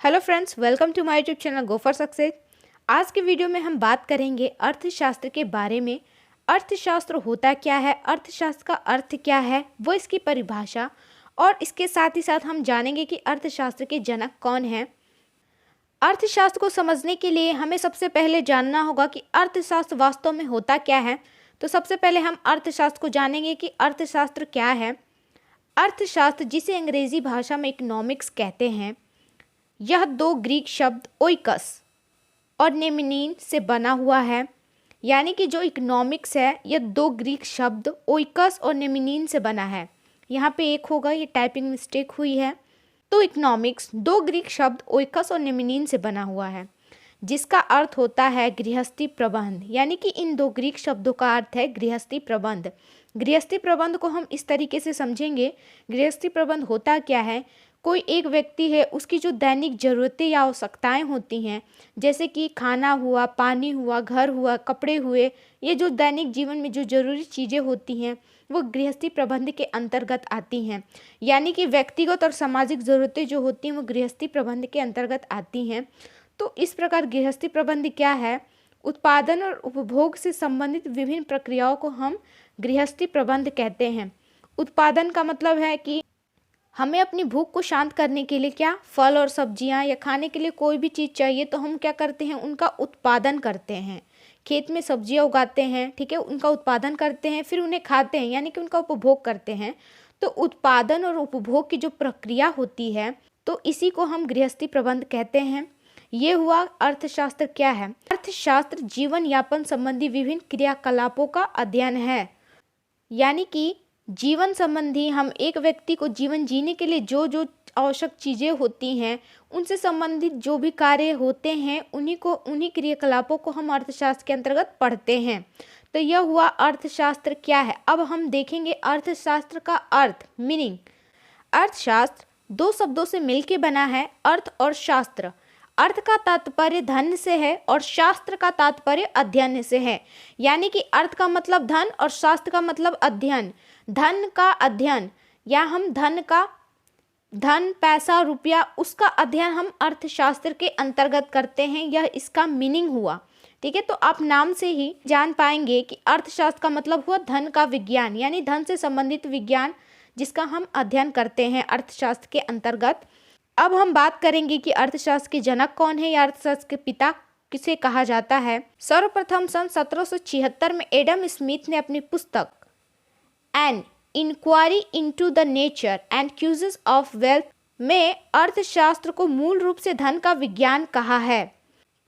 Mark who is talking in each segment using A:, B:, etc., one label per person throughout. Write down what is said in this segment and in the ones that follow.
A: Hello friends, welcome to my YouTube channel go for success. आज के video में हम बात करेंगे अर्थशास्त्र के बारे में। अर्थशास्त्र होता क्या है, अर्थशास्त्र का अर्थ क्या है, वो इसकी परिभाषा, और इसके साथ ही साथ हम जानेंगे कि अर्थशास्त्र के जनक कौन हैं। अर्थशास्त्र को समझने के लिए हमें सबसे पहले जानना होगा कि अर्थशास्त्र वास्तव में होता क्या है। तो सबसे पहले हम अर्थशास्त्र को जानेंगे कि अर्थशास्त्र क्या है। अर्थशास्त्र, जिसे अंग्रेजी भाषा में इकोनॉमिक्स कहते हैं, यह दो ग्रीक शब्द ओइकस और नेमिनीन से बना हुआ है। यानी कि जो इकोनॉमिक्स है यह दो ग्रीक शब्द ओइकस और नेमिनीन से बना है। यहाँ पे एक होगा, ये टाइपिंग मिस्टेक हुई है। तो इकोनॉमिक्स दो ग्रीक शब्द ओइकस और नेमिनीन से बना हुआ है, जिसका अर्थ होता है गृहस्थी प्रबंध। यानी कि इन दो ग्रीक शब्दों का अर्थ है गृहस्थी प्रबंध। गृहस्थी प्रबंध को हम इस तरीके से समझेंगे, गृहस्थी प्रबंध होता क्या है। कोई एक व्यक्ति है, उसकी जो दैनिक ज़रूरतें या आवश्यकताएं होती हैं, जैसे कि खाना हुआ, पानी हुआ, घर हुआ, कपड़े हुए, ये जो दैनिक जीवन में जो ज़रूरी चीज़ें होती हैं वो गृहस्थी प्रबंध के अंतर्गत आती हैं। यानी कि व्यक्तिगत और सामाजिक ज़रूरतें जो होती हैं वो गृहस्थी प्रबंध के अंतर्गत आती हैं। तो इस प्रकार गृहस्थी प्रबंध क्या है, उत्पादन और उपभोग से संबंधित विभिन्न प्रक्रियाओं को हम गृहस्थी प्रबंध कहते हैं। उत्पादन का मतलब है कि हमें अपनी भूख को शांत करने के लिए क्या, फल और सब्जियां या खाने के लिए कोई भी चीज़ चाहिए तो हम क्या करते हैं, उनका उत्पादन करते हैं। खेत में सब्जियां उगाते हैं, ठीक है, उनका उत्पादन करते हैं, फिर उन्हें खाते हैं, यानी कि उनका उपभोग करते हैं। तो उत्पादन और उपभोग की जो प्रक्रिया होती है, तो इसी को हम गृहस्थी प्रबंध कहते हैं। ये हुआ अर्थशास्त्र क्या है। अर्थशास्त्र जीवन यापन संबंधी विभिन्न क्रियाकलापों का अध्ययन है। यानी कि जीवन संबंधी, हम एक व्यक्ति को जीवन जीने के लिए जो जो आवश्यक चीज़ें होती हैं, उनसे संबंधित जो भी कार्य होते हैं, उन्हीं क्रियाकलापों को हम अर्थशास्त्र के अंतर्गत पढ़ते हैं। तो यह हुआ अर्थशास्त्र क्या है। अब हम देखेंगे अर्थशास्त्र का अर्थ, मीनिंग। अर्थशास्त्र दो शब्दों से मिलकर बना है, अर्थ और शास्त्र। अर्थ का तात्पर्य धन से है और शास्त्र का तात्पर्य अध्ययन से है। यानी कि अर्थ का मतलब धन और शास्त्र का मतलब अध्ययन। धन का अध्ययन, या हम धन पैसा रुपया, उसका अध्ययन हम अर्थशास्त्र के अंतर्गत करते हैं। यह इसका मीनिंग हुआ, ठीक है। तो आप नाम से ही जान पाएंगे कि अर्थशास्त्र का मतलब हुआ धन का विज्ञान, यानी धन से संबंधित विज्ञान जिसका हम अध्ययन करते हैं अर्थशास्त्र के अंतर्गत। अब हम बात करेंगे कि अर्थशास्त्र के जनक कौन है या अर्थशास्त्र के पिता किसे कहा जाता है। सर्वप्रथम सन 1776 में एडम स्मिथ ने अपनी पुस्तक an inquiry into the nature and causes of wealth में अर्थशास्त्र को मूल रूप से धन का विज्ञान कहा है।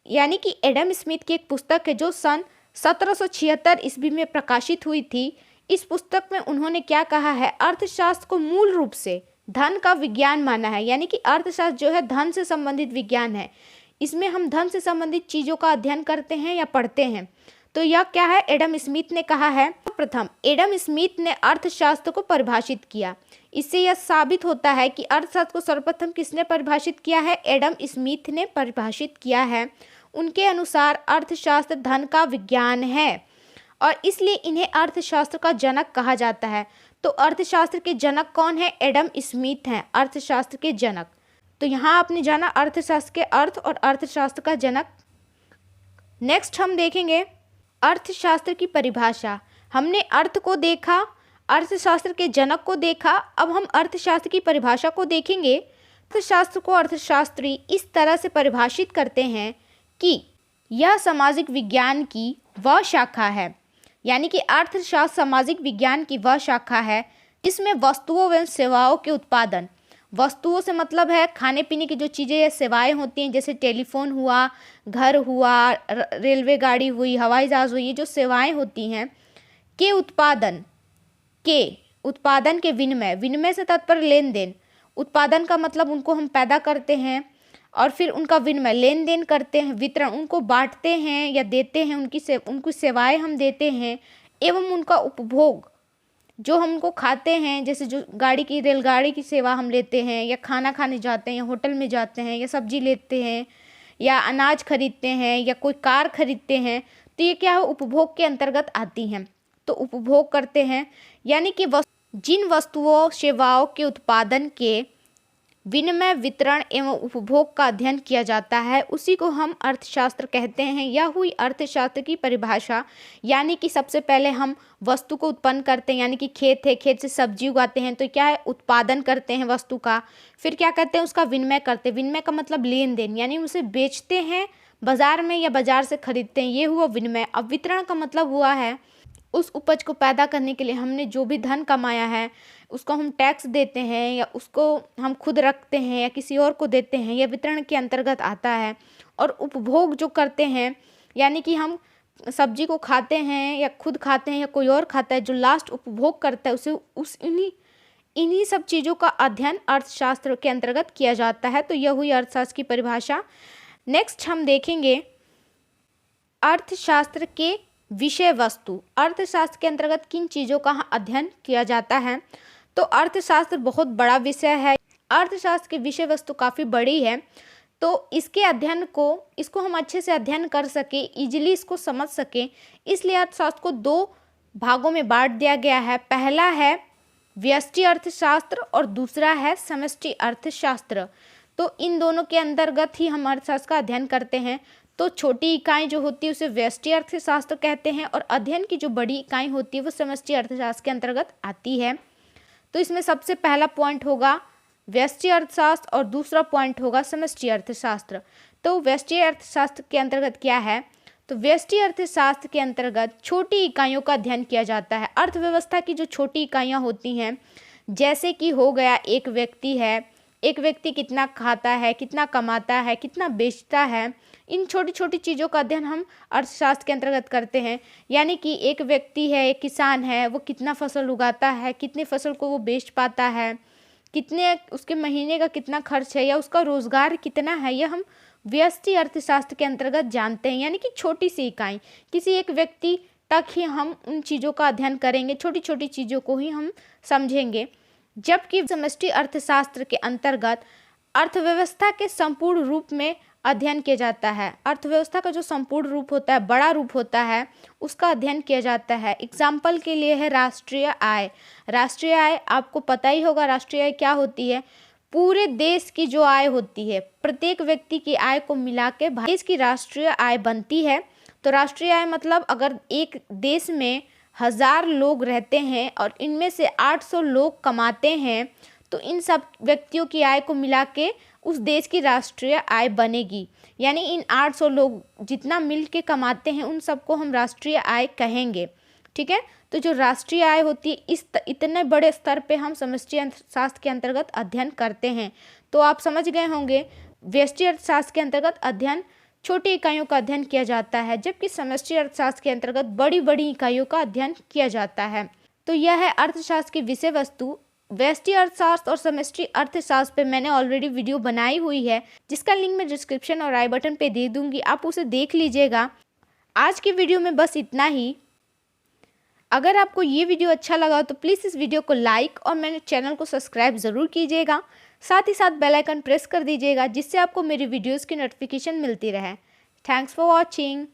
A: यानी कि एडम स्मिथ की एक पुस्तक है जो सन 1776 ईस्वी में प्रकाशित हुई थी। इस पुस्तक में उन्होंने क्या कहा है, अर्थशास्त्र को मूल रूप से धन का विज्ञान माना है। यानी कि अर्थशास्त्र जो है धन से संबंधित विज्ञान है। इसमें हम धन से संबंधित चीज़ों का अध्ययन करते हैं या पढ़ते हैं। तो यह क्या है, एडम स्मिथ ने कहा है। प्रथम एडम स्मिथ ने अर्थशास्त्र को परिभाषित किया। इससे यह साबित होता है कि अर्थशास्त्र को सर्वप्रथम किसने परिभाषित किया है, एडम स्मिथ ने परिभाषित किया है। उनके अनुसार अर्थशास्त्र धन का विज्ञान है और इसलिए इन्हें अर्थशास्त्र का जनक कहा जाता है। तो अर्थशास्त्र के जनक कौन है, एडम स्मिथ हैं अर्थशास्त्र के जनक। तो यहाँ आपने जाना अर्थशास्त्र के अर्थ और अर्थशास्त्र का जनक। नेक्स्ट हम देखेंगे अर्थशास्त्र की परिभाषा। हमने अर्थ को देखा, अर्थशास्त्र के जनक को देखा, अब हम अर्थशास्त्र की परिभाषा को देखेंगे। अर्थशास्त्र को अर्थशास्त्री इस तरह से परिभाषित करते हैं कि यह सामाजिक विज्ञान की वह शाखा है। यानी कि अर्थशास्त्र सामाजिक विज्ञान की वह शाखा है जिसमें वस्तुओं एवं सेवाओं के उत्पादन, वस्तुओं से मतलब है खाने पीने की जो चीज़ें या सेवाएं होती हैं, जैसे टेलीफोन हुआ, घर हुआ, रेलवे गाड़ी हुई, हवाई जहाज़ हुई, ये जो सेवाएं होती हैं के उत्पादन के विनिमय से तात्पर्य लेन देन। उत्पादन का मतलब उनको हम पैदा करते हैं और फिर उनका विनिमय, लेन देन करते हैं, वितरण, उनको बांटते हैं या देते हैं, उनकी सेवाएं हम देते हैं, एवं उनका उपभोग जो हम उनको खाते हैं, जैसे जो रेलगाड़ी की सेवा हम लेते हैं, या खाना खाने जाते हैं, या होटल में जाते हैं, या सब्जी लेते हैं, या अनाज खरीदते हैं, या कोई कार खरीदते हैं, तो ये क्या है, उपभोग के अंतर्गत आती हैं। तो उपभोग करते हैं, यानी कि जिन वस्तुओं सेवाओं के उत्पादन के विनिमय, वितरण एवं उपभोग का अध्ययन किया जाता है, उसी को हम अर्थशास्त्र कहते हैं। यह हुई अर्थशास्त्र की परिभाषा। यानी कि सबसे पहले हम वस्तु को उत्पन्न करते हैं, यानी कि खेत है, खेत से सब्जी उगाते हैं तो क्या है, उत्पादन करते हैं वस्तु का। फिर क्या करते हैं, उसका विनिमय करते हैं। विनिमय का मतलब लेन देन, यानी उसे बेचते हैं बाजार में या बाजार से खरीदते हैं, ये हुआ विनिमय। अब वितरण का मतलब हुआ है उस उपज को पैदा करने के लिए हमने जो भी धन कमाया है उसको हम टैक्स देते हैं या उसको हम खुद रखते हैं या किसी और को देते हैं, यह वितरण के अंतर्गत आता है। और उपभोग जो करते हैं, यानी कि हम सब्जी को खाते हैं या खुद खाते हैं या कोई और खाता है, जो लास्ट उपभोग करता है उसे इन्हीं सब चीज़ों का अध्ययन अर्थशास्त्र के अंतर्गत किया जाता है। तो यह हुई अर्थशास्त्र की परिभाषा। नेक्स्ट हम देखेंगे अर्थशास्त्र के विषय वस्तु। अर्थशास्त्र के अंतर्गत किन चीज़ों का अध्ययन किया जाता है। तो अर्थशास्त्र बहुत बड़ा विषय है। अर्थशास्त्र की विषय वस्तु काफ़ी बड़ी है, तो इसके अध्ययन को इसको हम अच्छे से अध्ययन कर सके, इजीली इसको समझ सके, इसलिए अर्थशास्त्र को 2 भागों में बांट दिया गया है। पहला है व्यष्टि अर्थशास्त्र और दूसरा है समष्टि अर्थशास्त्र। तो इन दोनों के अंतर्गत ही हम अर्थशास्त्र का अध्ययन करते हैं। तो छोटी इकाई जो होती है उसे व्यष्टि अर्थशास्त्र कहते हैं और अध्ययन की जो बड़ी इकाई होती है वो समष्टि अर्थशास्त्र के अंतर्गत आती है। तो इसमें सबसे पहला पॉइंट होगा व्यष्टि अर्थशास्त्र और दूसरा पॉइंट होगा समष्टि अर्थशास्त्र। तो व्यष्टि अर्थशास्त्र के अंतर्गत क्या है, तो व्यष्टि अर्थशास्त्र के अंतर्गत छोटी इकाइयों का अध्ययन किया जाता है। अर्थव्यवस्था की जो छोटी इकाइयाँ होती हैं, जैसे कि हो गया एक व्यक्ति है, एक व्यक्ति कितना खाता है, कितना कमाता है, कितना बेचता है, इन छोटी छोटी चीज़ों का अध्ययन हम अर्थशास्त्र के अंतर्गत करते हैं। यानी कि एक व्यक्ति है, एक किसान है, वो कितना फसल उगाता है, कितने फसल को वो बेच पाता है, कितने उसके महीने का कितना खर्च है या उसका रोजगार कितना है, यह हम व्यष्टि अर्थशास्त्र के अंतर्गत जानते हैं। यानी कि छोटी सी इकाई, किसी एक व्यक्ति तक ही हम उन चीज़ों का अध्ययन करेंगे, छोटी छोटी चीज़ों को ही हम समझेंगे। जबकि समष्टि अर्थशास्त्र के अंतर्गत अर्थव्यवस्था के संपूर्ण रूप में अध्ययन किया जाता है। अर्थव्यवस्था का जो संपूर्ण रूप होता है, बड़ा रूप होता है, उसका अध्ययन किया जाता है। एग्जाम्पल के लिए है राष्ट्रीय आय। राष्ट्रीय आय आपको पता ही होगा, राष्ट्रीय आय क्या होती है, पूरे देश की जो आय होती है, प्रत्येक व्यक्ति की आय को मिला के देश की राष्ट्रीय आय बनती है। तो राष्ट्रीय आय मतलब अगर एक देश में 1000 लोग रहते हैं और इनमें से 800 लोग कमाते हैं, तो इन सब व्यक्तियों की आय को मिला के उस देश की राष्ट्रीय आय बनेगी। यानी इन 800 लोग जितना मिल के कमाते हैं उन सबको हम राष्ट्रीय आय कहेंगे। ठीक है, तो जो राष्ट्रीय आय होती है इतने बड़े स्तर पे हम समष्टि अर्थशास्त्र के अंतर्गत अध्ययन करते हैं। तो आप समझ गए होंगे, व्यष्टि अर्थशास्त्र के अंतर्गत अध्ययन छोटी इकाइयों का अध्ययन किया जाता है, जबकि समष्टि अर्थशास्त्र के अंतर्गत बड़ी बड़ी इकाइयों का अध्ययन किया जाता है। तो यह है अर्थशास्त्र की विषय वस्तु। व्यष्टि अर्थशास्त्र और समष्टि अर्थशास्त्र पे मैंने ऑलरेडी वीडियो बनाई हुई है, जिसका लिंक मैं डिस्क्रिप्शन और आई बटन पे दे दूंगी, आप उसे देख लीजिएगा। आज की वीडियो में बस इतना ही। अगर आपको ये वीडियो अच्छा लगा तो प्लीज़ इस वीडियो को लाइक और मेरे चैनल को सब्सक्राइब ज़रूर कीजिएगा। साथ ही साथ बेल आइकन प्रेस कर दीजिएगा, जिससे आपको मेरी वीडियोज़ की नोटिफिकेशन मिलती रहे। Thanks for watching.